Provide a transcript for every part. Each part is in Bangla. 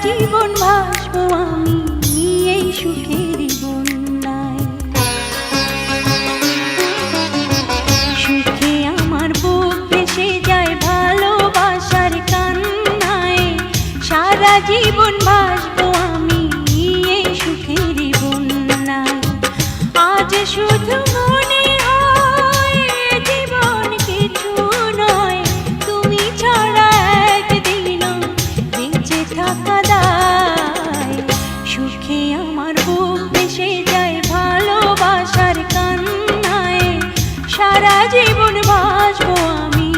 জীবন ভাসবো আমি এই সুখের বন্যায়। সুখে আমার বুক ভেসে যায় ভালোবাসার কান্নায়, সারা জীবন ভাসবো আমি এই সুখের বন্যায়। আজ শুধু মনে হয় জীবন কিছু নয়, তুমি ছাড়া একদিনও বেঁচে থাকা দায়। সুখে আমার বুক ভেসে যায় ভালোবাসার কান্নায়, সারা জীবন ভাসবো আমি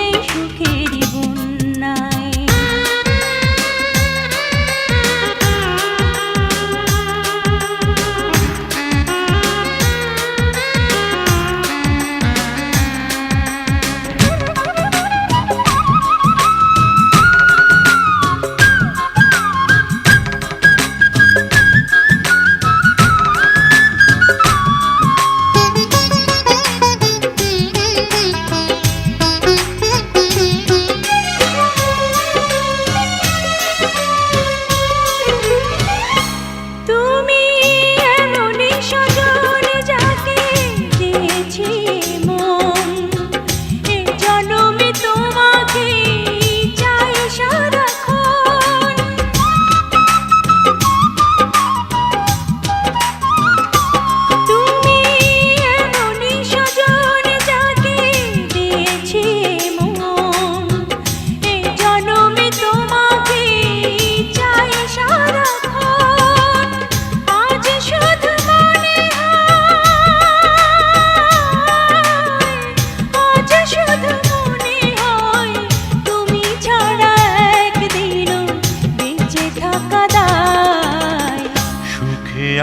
এই সুখের বন্যায়।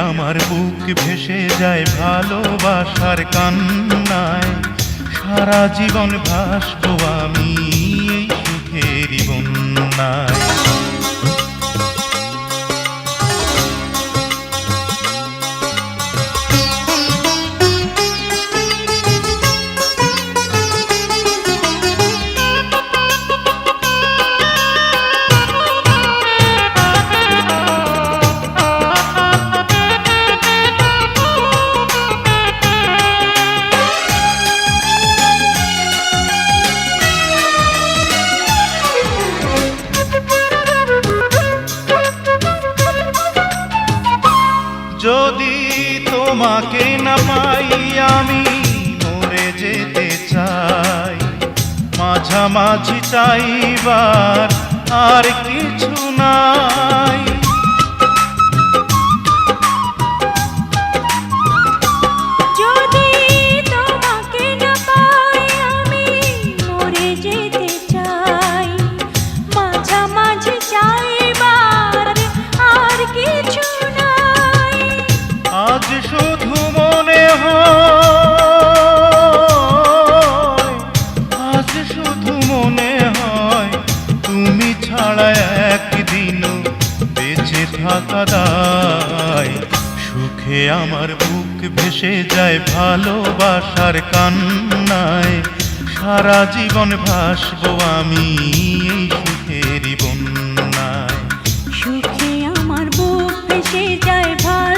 আমার বুক ভেসে যায় ভালোবাসার কান্নায়, সারা জীবন ভাসবো আমি এই সুখের বন্যায়। যদি তোমাকে না পাই আমি মরে যেতে চাই, মাঝামাঝি চাইবার আর কিছু নাই। যদি তোমাকে না পাই আমি মরে যেতে চাই, মাঝামাঝি চাইবার আর কিছু নাই। আজ শুধু মনে হয়, আজ শুধু মনে হয় তুমি ছাড়া একদিনও বেঁচে থাকা দায়। সুখে আমার বুক ভেসে যায় ভালোবাসার কান্নায়, সারা জীবন ভাসবো আমি এই সুখের বন্যায়।